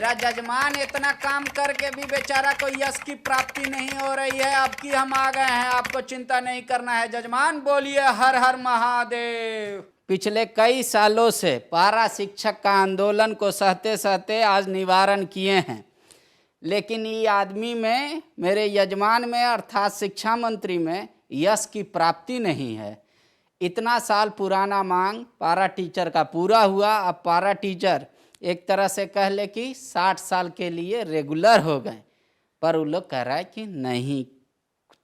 मेरा जजमान इतना काम करके भी बेचारा को यश की प्राप्ति नहीं हो रही है। अब की हम आ गए हैं, आपको चिंता नहीं करना है। जजमान बोलिए हर हर महादेव। पिछले कई सालों से पारा शिक्षक का आंदोलन को सहते सहते आज निवारण किए हैं, लेकिन ये आदमी में, मेरे यजमान में अर्थात शिक्षा मंत्री में यश की प्राप्ति नहीं है। इतना साल पुराना मांग पारा टीचर का पूरा हुआ। अब पारा टीचर एक तरह से कह ले कि 60 साल के लिए रेगुलर हो गए, पर वो लोग कह रहा है कि नहीं,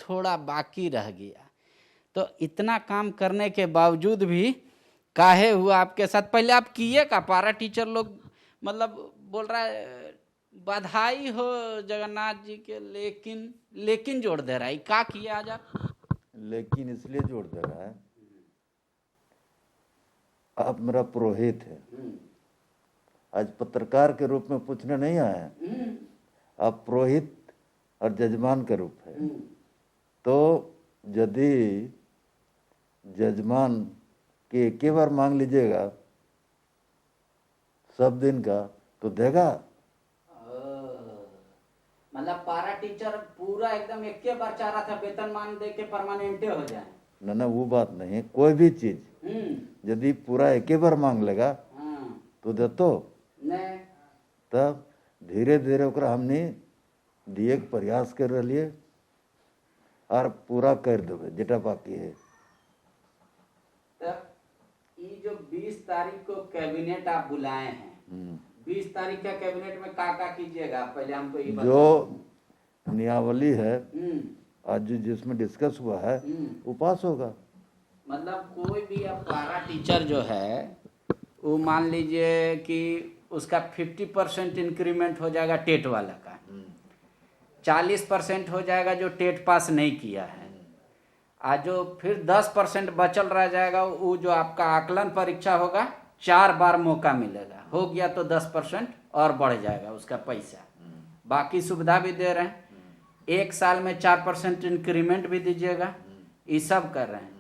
थोड़ा बाकी रह गया। तो इतना काम करने के बावजूद भी काहे हुआ आपके साथ? पहले आप किए का पारा टीचर लोग मतलब बोल रहा है बधाई हो जगन्नाथ जी के, लेकिन जोड़ दे रहा है। क्या किया आज आप? लेकिन इसलिए जोड़ दे रहा है, आप मेरा पुरोहित है, आज पत्रकार के रूप में पूछने नहीं आए हैं, आप पुरोहित और जजमान के रूप है। तो यदि जजमान के एक ही बार मांग लीजिएगा सब दिन का तो देगा। मतलब पारा टीचर पूरा एकदम एक के बार चाह रहा था वेतनमान दे के परमानेंटे हो जाए। ना वो बात नहीं है, कोई भी चीज यदि पूरा एक ही बार मांग लेगा तो दे तो नहीं, तब धीरे धीरे ओकरा हमने दिए के प्रयास कर रही है और पूरा कर देवे जेटा बाकी है। तब ये जो 20 तारीख को कैबिनेट आप बुलाए हैं, 20 तारीख का कैबिनेट में का कीजिएगा? पहले हमको ये बताओ। जो नियावली है आज जिसमें डिस्कस हुआ है वो पास होगा। मतलब कोई भी अब पारा टीचर जो है वो मान लीजिए कि उसका 50% इंक्रीमेंट हो जाएगा टेट वाला का, 40% हो जाएगा जो टेट पास नहीं किया है, आज जो फिर 10% बचल रह जाएगा वो जो आपका आकलन परीक्षा होगा 4 बार मौका मिलेगा, हो गया तो 10% और बढ़ जाएगा उसका पैसा। बाकी सुविधा भी दे रहे हैं, 1 साल में 4% इंक्रीमेंट भी दीजिएगा, ये सब कर रहे हैं।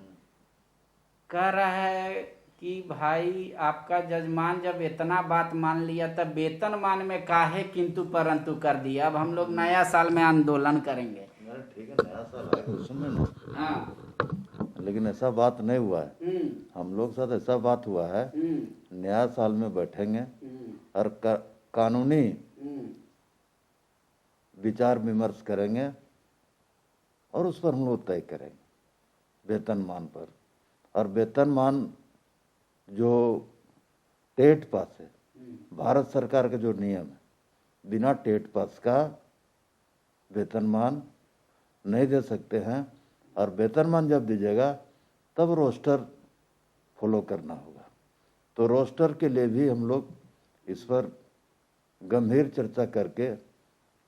कह रहा है कि भाई आपका जजमान जब इतना बात मान लिया तब वेतन मान में काहे किंतु परंतु कर दिया। अब हम लोग नया साल में आंदोलन करेंगे। ठीक है, नया साल आएगा उसमें ना। हाँ, लेकिन ऐसा बात नहीं हुआ है, हम लोग साथ ऐसा बात हुआ है, नया साल में बैठेंगे और कानूनी विचार विमर्श करेंगे और उस पर हम लोग तय करेंगे वेतनमान पर। और वेतनमान जो टेट पास है, भारत सरकार का जो नियम है, बिना टेट पास का वेतनमान नहीं दे सकते हैं। और वेतनमान जब दीजिएगा तब रोस्टर फॉलो करना होगा। तो रोस्टर के लिए भी हम लोग इस पर गंभीर चर्चा करके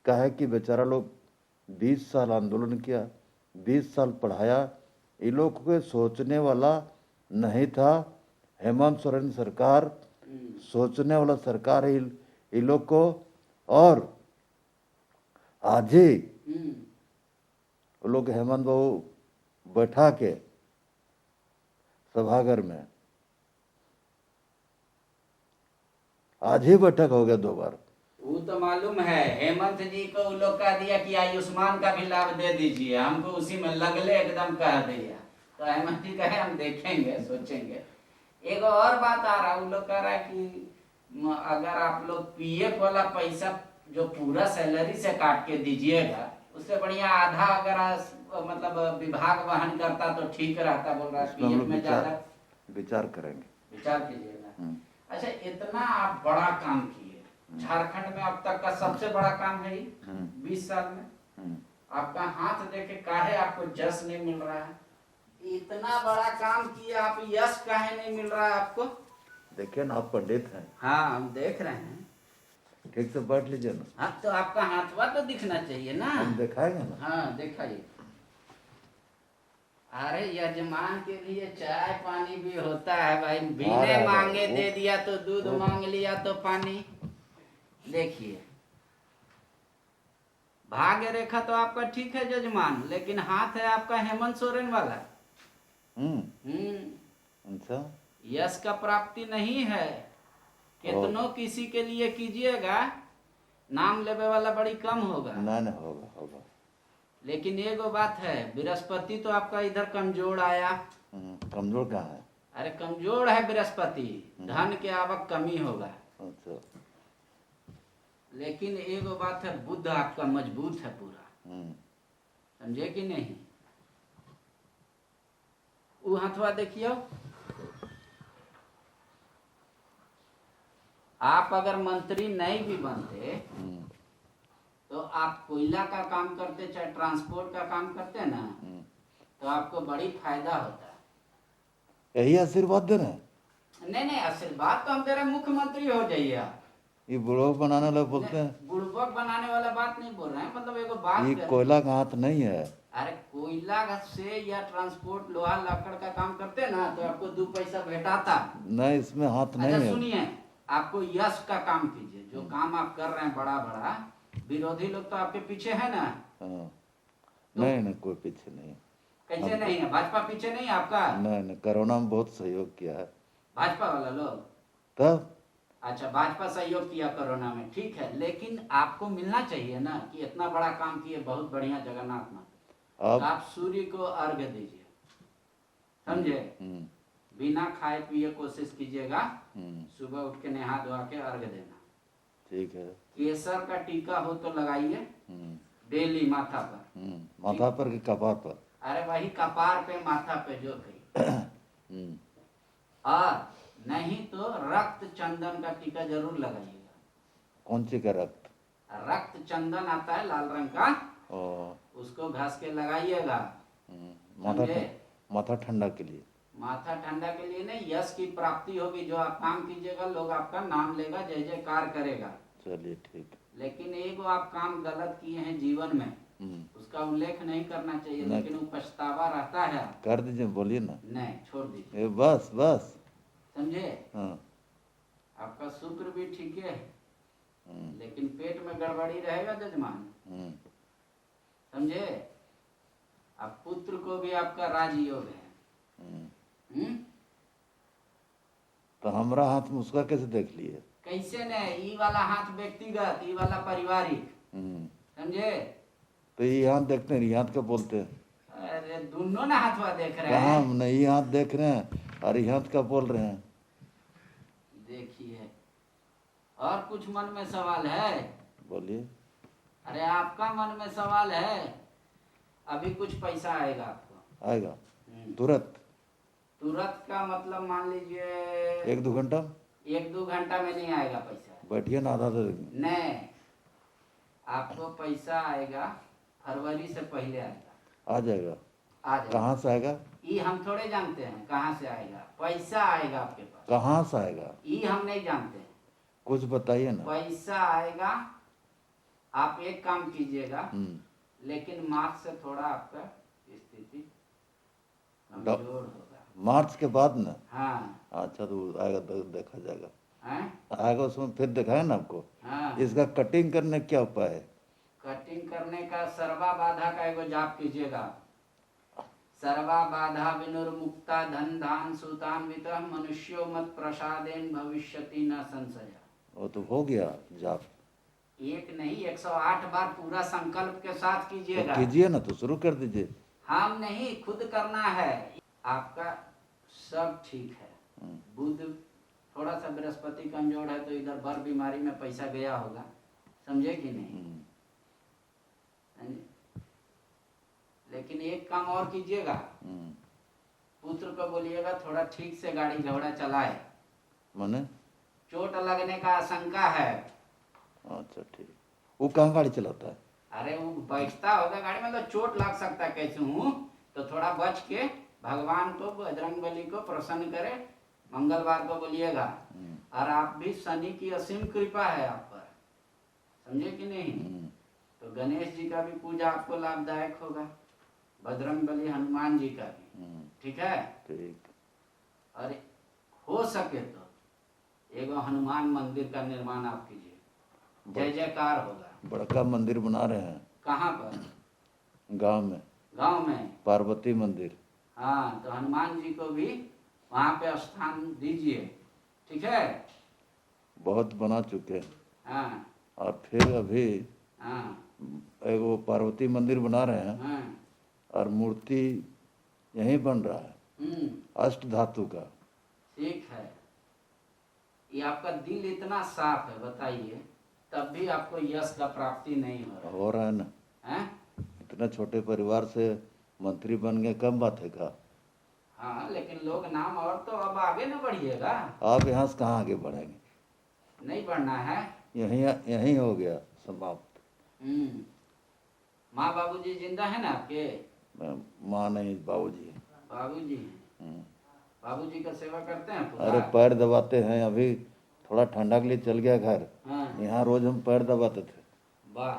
कहे कि बेचारा लोग 20 साल आंदोलन किया, 20 साल पढ़ाया, ये लोग को सोचने वाला नहीं था। हेमंत सोरेन सरकार सोचने वाला सरकार है ये लोग को। और आज ही वो लोग हेमंत बाबू बैठा के सभागार में, आज ही बैठक हो गया 2 बार। वो तो मालूम है, हेमंत जी को वो लोग कह दिया कि आयुष्मान का भी लाभ दे दीजिए, हमको उसी में लगले एकदम कह दिया। तो हेमंत जी कहे हम देखेंगे, सोचेंगे। एक और बात आ रहा, वो लोग कह रहा है कि अगर आप लोग पीएफ वाला पैसा जो पूरा सैलरी से काट के दीजिएगा, उससे बढ़िया आधा अगर मतलब विभाग वहन करता तो ठीक रहता। बोल रहा है पीएफ में ज्यादा विचार करेंगे, विचार कीजिएगा। अच्छा, इतना आप बड़ा काम किए, झारखंड में अब तक का सबसे बड़ा काम है ये 20 साल में। आपका हाथ देखे काहे आपको यश नहीं मिल रहा है? इतना बड़ा काम किया, आप यश काहे नहीं मिल रहा है आपको? देखिए ना, आप पंडित हैं। हाँ, हम देख रहे हैं। ठीक से बैठ लीजिए ना। हाँ, तो आपका हाथवा तो दिखना चाहिए ना। हम दिखाएंगे ना। हाँ, दिखाइए। अरे यजमान के लिए चाय पानी भी होता है भाई, बिना मांगे दे दिया तो दूध, मांग लिया तो पानी। देखिए, भाग्य रेखा तो आपका ठीक है जजमान, लेकिन हाथ है आपका हेमंत सोरेन वाला। अच्छा, यश का प्राप्ति नहीं है। कितनों किसी के लिए कीजिएगा, नाम लेवे वाला बड़ी कम होगा। नहीं होगा होगा। लेकिन एगो बात है, बृहस्पति तो आपका इधर कमजोर आया। कमजोर कहाँ है? अरे कमजोर है बृहस्पति, धन के आवक कमी होगा। अच्छा। लेकिन एगो बात है, बुध आपका मजबूत है पूरा, समझे कि नहीं। वो हथवा देखियो, आप अगर मंत्री नहीं भी बनते तो आप कोयला का काम करते, चाहे ट्रांसपोर्ट का काम करते ना, तो आपको बड़ी फायदा होता है। यही आशीर्वाद दे रहे हैं? नहीं आशीर्वाद तो हम दे रहे, मुख्यमंत्री हो जाइए आप। ये बुड़बक बनाने वाला बोलते हैं। बुड़बक बनाने वाला बात नहीं बोल रहे हैं, मतलब एगो बात ये कोयला का हाथ नहीं है। अरे कोयला से या ट्रांसपोर्ट लोहा लकड़ का काम करते ना, तो आपको 2 पैसा भेटाता। नहीं, इसमें हाथ नहीं है। सुनिए, आपको यश का काम कीजिए, जो काम आप कर रहे हैं बड़ा बड़ा, विरोधी लोग तो आपके पीछे है ना। नहीं कोई पीछे नहीं। कैसे नहीं है? भाजपा पीछे नहीं है आपका? नहीं, कोरोना में बहुत सहयोग किया है भाजपा वाला लोग। तब अच्छा, भाजपा सहयोग किया कोरोना में, ठीक है, लेकिन आपको मिलना चाहिए ना कि इतना बड़ा काम किए, बहुत बढ़िया जगन्नाथ माता। तो आप सूर्य को अर्घ्य दीजिए, समझे। बिना खाए पिए कोशिश कीजिएगा, सुबह उठ के नहा धोआ के अर्घ्य देना। ठीक है। केसर का टीका हो तो लगाइए डेली माथा पर कि कपार पर? अरे वही कपार पे, माथा पे, जो कही। और नहीं तो रक्त चंदन का टीका जरूर लगाइएगा। कौन सी का रक्त? रक्त चंदन आता है लाल रंग का, उसको घस के लगाइएगा। माथा ठंडा के लिए? माथा ठंडा के लिए नहीं, यश की प्राप्ति होगी। जो आप काम कीजिएगा, लोग आपका नाम लेगा, जय जयकार करेगा। चलिए ठीक। लेकिन एगो आप काम गलत किए हैं जीवन में, उसका उल्लेख नहीं करना चाहिए, लेकिन वो पछतावा रहता है। कर दीजिए, बोलिए ना। नहीं, छोड़ दीजिए। बस समझे। आपका शुक्र भी ठीक है, लेकिन पेट में गड़बड़ी रहेगा जजमान, समझे। अब पुत्र को भी आपका राजयोग है। तो हमारा हाथ में उसका कैसे देख लिए? कैसे नहीं, ई वाला हाथ व्यक्तिगत, ई वाला पारिवारिक, समझे। तो ये हाथ देखते हैं, ये हाथ क्या बोलते हैं? अरे दोनों ना हाथवा देख रहे हैं। हम नहीं हाथ देख रहे हैं और ये हाथ का बोल रहे हैं। देखिए, और कुछ मन में सवाल है? बोलिए। अरे आपका मन में सवाल है, अभी कुछ पैसा आएगा आपको। आएगा तुरंत? तुरंत का मतलब मान लीजिए 1-2 घंटा? 1-2 घंटा में नहीं आएगा पैसा। बैठिए ना, आधा दे देंगे। नहीं, आपको पैसा आएगा फरवरी से पहले आएगा। आ जाएगा? कहाँ से आएगा? ये हम थोड़े जानते हैं कहाँ से आएगा। पैसा आएगा आपके पास। कहाँ से आएगा? ये हम नहीं जानते हैं। कुछ बताइए ना। पैसा आएगा, आप एक काम कीजिएगा, लेकिन मार्च से थोड़ा आपका स्थिति कमजोर होगा। मार्च के बाद ना? हाँ। अच्छा, तो आएगा तो देखा जाएगा। आएगा, उसमें फिर दिखाए ना आपको। हाँ। इसका कटिंग करने क्या उपाय है? कटिंग करने का सर्वा बाधा का एगो जाप कीजिएगा। सर्वा बाधा विनुर्मुक्ता धन धान सुतान्वित मनुष्यो मत प्रसादेन भविष्यति न संशय। वो तो हो गया जाप। एक नहीं, 108 बार पूरा संकल्प के साथ कीजिएगा। तो कीजिए ना, तो शुरू कर दीजिए। हम नहीं, खुद करना है। आपका सब ठीक है। बुध थोड़ा सा बृहस्पति कमजोर है, तो इधर बर बीमारी में पैसा गया होगा, समझे कि नहीं। लेकिन एक काम और कीजिएगा, पुत्र को बोलिएगा थोड़ा ठीक से गाड़ी घोड़ा चलाए। माने? चोट लगने का आशंका है। अच्छा ठीक। वो कहाँ गाड़ी चलाता है? अरे वो बैठता होगा गाड़ी में, तो चोट लग सकता है कैसे हूँ, तो थोड़ा बच के भगवान को, बजरंगबली को प्रसन्न करे। मंगलवार को बोलिएगा। और आप भी, शनि की असीम कृपा है आप पर, समझे कि नहीं। तो गणेश जी का भी पूजा आपको लाभदायक होगा, बजरंगबली हनुमान जी का भी, ठीक है। ठीक। और हो सके तो एगो हनुमान मंदिर का निर्माण आप कीजिए, जय जयकार होगा। बड़का मंदिर बना रहे हैं। कहाँ पर? गांव में। गांव में पार्वती मंदिर। हाँ, तो हनुमान जी को भी वहाँ पे स्थान दीजिए, ठीक है। बहुत बना चुके हैं। हाँ, और फिर अभी हाँ एगो पार्वती मंदिर बना रहे हैं हाँ और मूर्ति यहीं बन रहा है अष्ट धातु का। ठीक है। ये आपका दिल इतना साफ है, बताइए, तब भी आपको यश का प्राप्ति नहीं हो हो रहा है ना, रहा है? इतना छोटे परिवार से मंत्री बन गए, कम बात है का। हाँ, लेकिन लोग नाम, और तो अब आगे न बढ़िएगा। आप यहाँ से कहाँ आगे बढ़ेंगे, नहीं बढ़ना है। यहीं यहीं हो गया समाप्त। माँ बाबूजी जिंदा है ना आपके? माँ नहीं, बाबूजी। बाबूजी हैं। बाबूजी का सेवा करते हैं पूरा? अरे पैर दबाते हैं, अभी थोड़ा ठंडा के लिए चल गया घर, हाँ यहाँ रोज हम पैर दबाते थे। वाह,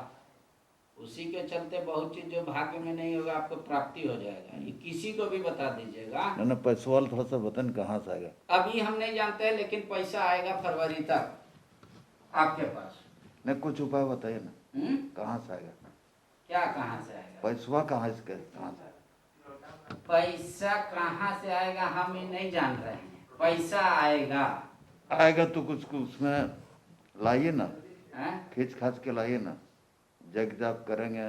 उसी के चलते बहुत चीज जो भाग्य में नहीं होगा आपको प्राप्ति हो जाएगा। ये किसी को भी बता दीजिएगा। ना पैसों वाला थोड़ा सा बतन कहाँ से आएगा, अभी हम नहीं जानते हैं, लेकिन पैसा आएगा फरवरी तक आपके पास। नहीं कुछ उपाय बताइए ना, हम्म? कहाँ से आएगा क्या कहाँ से आएगा? पैसवा, कहाँ से कहाँ से पैसा कहाँ से आएगा हम ये नहीं जान रहे हैं। पैसा आएगा। आएगा तो कुछ उसमें लाइए ना, हैं? खींच खाच के लाइए ना, जग जाप करेंगे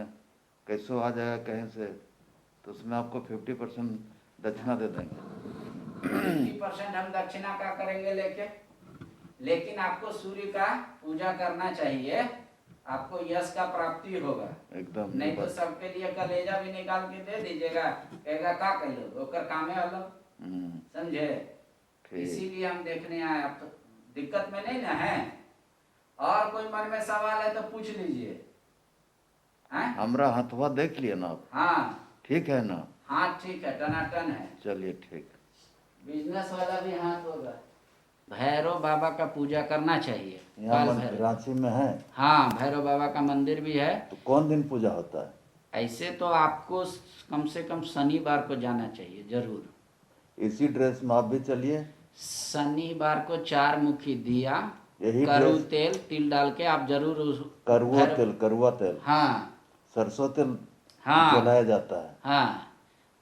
कैसो आ जाएगा कहीं से, तो उसमें आपको 50% दक्षिणा दे देंगे। 50% हम दक्षिणा का करेंगे लेके, लेकिन आपको सूर्य का पूजा करना चाहिए, आपको यश का प्राप्ति होगा एकदम नहीं तो सबके लिए कलेजा भी निकाल के दे दीजिएगा, कहेगा का कहियो ओकर कामे अलग, समझे? ठीक। इसीलिए हम देखने आए। आप तो दिक्कत में नहीं ना है? और कोई मन में सवाल है तो पूछ लीजिए। हैं? हमरा हाथवा देख लिए ना आप? हाँ ठीक है ना? हाँ ठीक है, टनाटन है। चलिए ठीक। बिजनेस वाला भी हाथ होगा। भैरव बाबा का पूजा करना चाहिए। यहाँ काल भैरव। रांची में है? हाँ, भैरव बाबा का मंदिर भी है। तो कौन दिन पूजा होता है? ऐसे तो आपको कम से कम शनिवार को जाना चाहिए जरूर। इसी ड्रेस में आप भी चलिए। शनिवार को 4 मुखी दिया, यही करू ड्रेस? तेल तिल डाल के आप जरूर करुआ तेल, हाँ सरसों तेल हाँ जलाया जाता है। हाँ,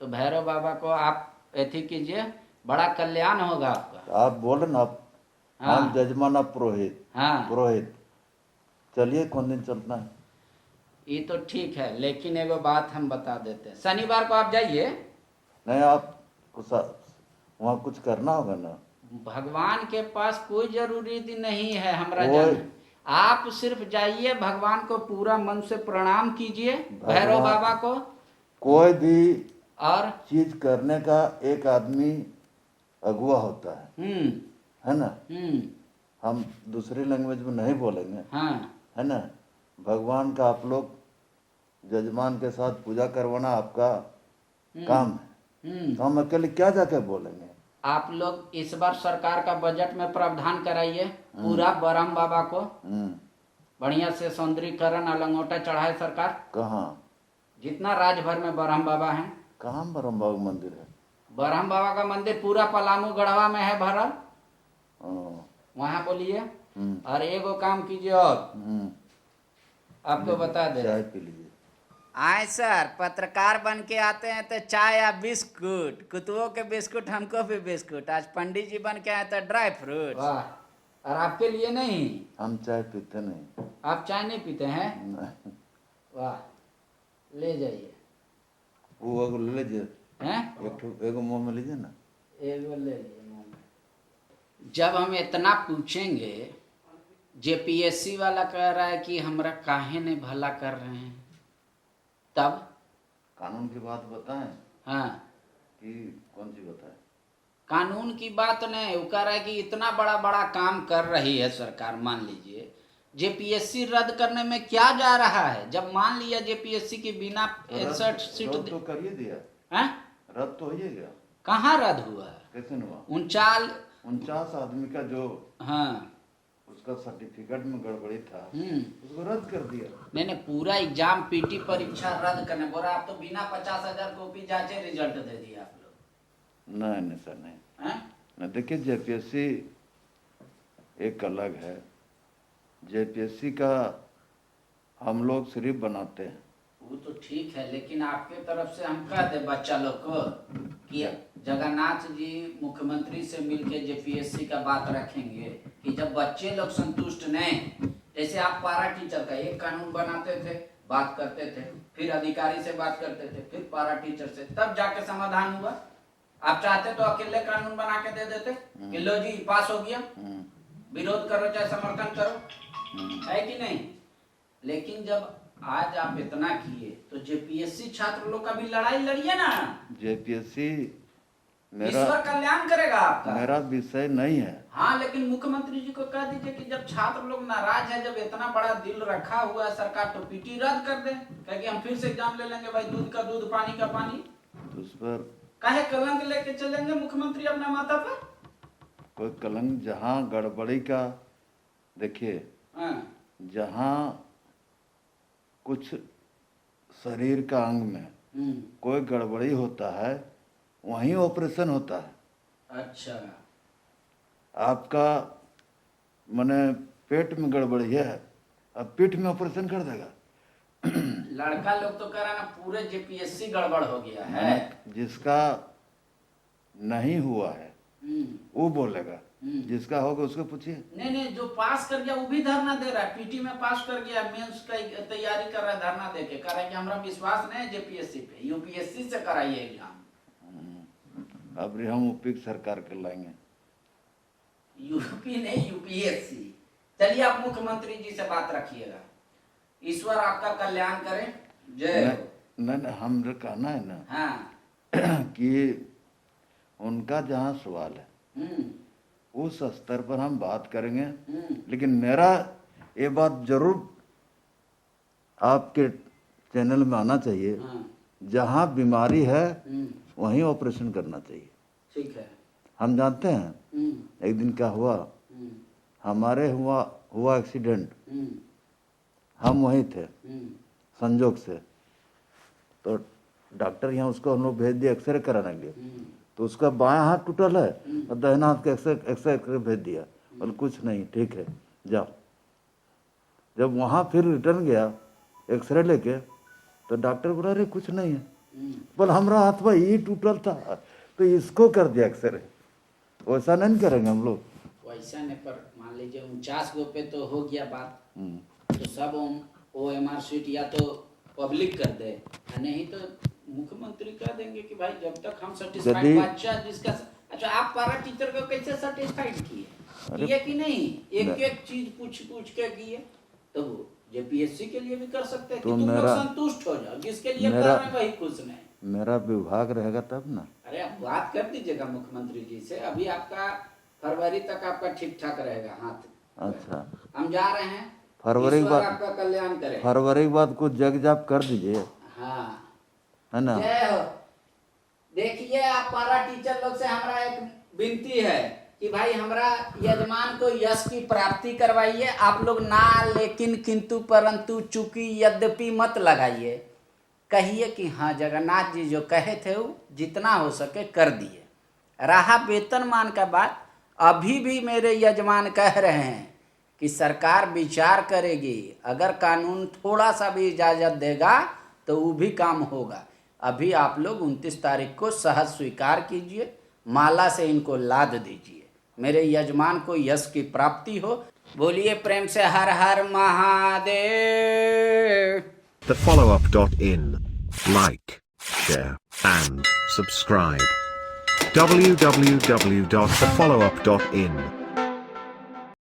तो भैरव बाबा को आप ऐसी कीजिए, बड़ा कल्याण होगा आपका। आप बोले ना, आप हाँ। हम जजमान, आप पुरोहित। हाँ पुरोहित चलिए, कौन दिन चलना है? ये तो ठीक है, लेकिन एगो बात हम बता देते हैं, शनिवार को आप जाइए। नहीं, आप वहाँ कुछ करना होगा ना। भगवान के पास कोई जरूरी नहीं है हमरा कोई- जाने। आप सिर्फ जाइए, भगवान को पूरा मन से प्रणाम कीजिए, भैरव बाबा को। कोई भी और चीज करने का एक आदमी अगुआ होता है ना? हम दूसरी लैंग्वेज में नहीं बोलेंगे, हाँ है ना? भगवान का आप लोग जजमान के साथ पूजा करवाना आपका काम है, तो हम अकेले क्या जाकर बोलेंगे? आप लोग इस बार सरकार का बजट में प्रावधान कराइए, पूरा ब्रह्म बाबा को बढ़िया से सौंदर्यीकरण अलंगोटा चढ़ाए सरकार। कहाँ? जितना राज्य भर में ब्रह्म बाबा हैं। कहाँ ब्रह्म बाबा मंदिर है? ब्रह्म बाबा का मंदिर पूरा पलामू गढ़वा में है भरल, हाँ। वहाँ बोलिए। और एगो काम कीजिए, और आपको बता दे, चाय पी लीजिए। आए सर, पत्रकार बन के आते हैं तो चाय या बिस्कुट, कुतुओं के बिस्कुट, हमको भी बिस्कुट। आज पंडित जी बन के आए तो ड्राई फ्रूट। वाह, और आपके लिए नहीं? हम चाय पीते नहीं। आप चाय नहीं पीते हैं? नहीं। वाह, ले जाइए। वो एगो ले लीजिए, हैं? एगो मुँह में लीजिए ना। एगो ले लीजिए मुँह में। जब हम इतना पूछेंगे, जेपीएससी वाला कह रहा है कि हमरा काहे ने भला कर रहे हैं, तब कानून की बात बताएं हाँ कि कौन सी बताएं? कानून की बात नहीं, वो कह रहा है कि इतना बड़ा बड़ा काम कर रही है सरकार। मान लीजिए जेपीएससी रद्द करने में क्या जा रहा है, जब मान लिया जेपीएससी की बिना 61 सीट रद्द तो करिए दिया हैं? रद्द तो हो गया। कहाँ रद्द हुआ है? कैसे हुआ? 49 आदमी का जो हाँ उसका सर्टिफिकेट में गड़बड़ी था, हम्म, उसको रद्द कर दिया। नहीं पूरा एग्जाम पीटी परीक्षा रद्द करने बोला। आप तो बिना 50,000 कॉपी जांचे रिजल्ट दे दिया आप लोग। नहीं सर, नहीं हैं? न, देखिए जेपीएससी एक अलग है। जेपीएससी का हम लोग सिर्फ बनाते हैं। वो तो ठीक है, लेकिन आपके तरफ से हम कह दे बच्चा लोग को कि जगन्नाथ जी मुख्यमंत्री से मिलके जेपीएससी का बात रखेंगे कि जब बच्चे लोग संतुष्ट नहीं जैसे आप पारा टीचर का एक कानून बनाते थे, बात करते थे, फिर अधिकारी से बात करते थे, फिर पारा टीचर से, तब जाके समाधान हुआ। आप चाहते तो अकेले कानून बना के दे देते कि लो जी पास हो गया, विरोध करो चाहे समर्थन करो, है कि नहीं। लेकिन जब आज आप इतना किए तो जेपीएससी छात्र लोग का भी लड़ाई लड़िए ना। जेपीएससी ईश्वर कल्याण करेगा आपका, मेरा विषय नहीं है। हाँ, लेकिन मुख्यमंत्री जी को कह दीजिए कि जब छात्र लोग नाराज है, जब इतना बड़ा दिल रखा हुआ है सरकार, तो पीटी रद्द कर दे, कहे हम फिर से एग्जाम ले लेंगे भाई, दूध का दूध पानी का पानी। तो उस पर काहे कलंक लेके चलेंगे मुख्यमंत्री अपना माता पर। कोई कलंक, जहाँ गड़बड़ी का देखिए, जहाँ कुछ शरीर का अंग में कोई गड़बड़ी होता है वहीं ऑपरेशन होता है। अच्छा, आपका माने पेट में गड़बड़ी है, अब पीठ में ऑपरेशन कर देगा। लड़का लोग तो कह रहा ना पूरे जेपीएससी गड़बड़ हो गया है। जिसका नहीं हुआ है वो बोलेगा, जिसका होगा उसको पूछिए। नहीं, जो पास कर गया वो भी धरना दे रहा है, पीटी में पास कर गया, मेंस का तैयारी कर रहा है, धरना दे के कह रहा है कि हमारा विश्वास नहीं है जेपीएससी पे, यूपीएससी से कराइए एग्जाम। अब हम यूपी की सरकार कर लाएंगे। यूपी नहीं, यूपीएससी। चलिए आप मुख्यमंत्री जी से बात रखिएगा, ईश्वर आपका कल्याण करे, जय। नहीं, हम कहना है ना, हाँ, कि उनका जहाँ सवाल है उस स्तर पर हम बात करेंगे। लेकिन मेरा ये बात जरूर आपके चैनल में आना चाहिए, जहाँ बीमारी है वहीं ऑपरेशन करना चाहिए। ठीक है। हम जानते हैं एक दिन क्या हुआ, हमारे हुआ एक्सीडेंट, हम वहीं थे संजोग से, तो डॉक्टर यहाँ उसको हम लोग भेज दिया एक्सरे कराने के लिए। तो उसका बायां हाथ टूटल है और दाहिना हाथ का एक्सरे भेज दिया, और कुछ नहीं, ठीक है जाओ। जब वहाँ फिर रिटर्न गया एक्सरे लेके, तो डॉक्टर बोला अरे कुछ नहीं है, बोल हमारा हाथ में ये टूटल था तो इसको कर दिया एक्सरे। वैसा नहीं करेंगे हम लोग, वैसा नहीं। पर मान लीजिए 49 गो पे तो हो गया बात, तो सब OMR सीट या तो पब्लिक कर दे, नहीं तो मुख्यमंत्री कह देंगे कि भाई जब तक हम सेटिस्फाइड बच्चा डिस्कस। अच्छा, आप पारा टीचर को कैसे सेटिस्फाइड किए कि नहीं, एक चीज पूछ के किए, तो जेपीएससी के लिए भी कर सकते हैं कि तुम लोग संतुष्ट हो जाओ, जिसके लिए कर रहे हैं वही खुश नहीं। मेरा विभाग रहेगा तब ना। अरे आप बात कर दीजिएगा मुख्यमंत्री जी से, अभी आपका फरवरी तक आपका ठीक ठाक रहेगा हाथ। अच्छा, हम जा रहे हैं, फरवरी के बाद आपका कल्याण करें। फरवरी के बाद कुछ जग जाप कर दीजिए, हाँ, है ना। देखिए, आप पारा टीचर लोग से हमारा एक विनती है कि भाई हमारा यजमान को यश की प्राप्ति करवाइए। आप लोग ना लेकिन किंतु परंतु चूंकि यद्यपि मत लगाइए, कहिए कि हाँ जगन्नाथ जी जो कहे थे वो जितना हो सके कर दिए। रहा वेतनमान का बात, अभी भी मेरे यजमान कह रहे हैं कि सरकार विचार करेगी, अगर कानून थोड़ा सा भी इजाज़त देगा तो वो भी काम होगा। अभी आप लोग 29 तारीख को सहज स्वीकार कीजिए, माला से इनको लाद दीजिए, मेरे यजमान को यश की प्राप्ति हो। बोलिए प्रेम से हर हर Mahadev. TheFollowUp.in. Like, share, and subscribe. www.thefollowup.in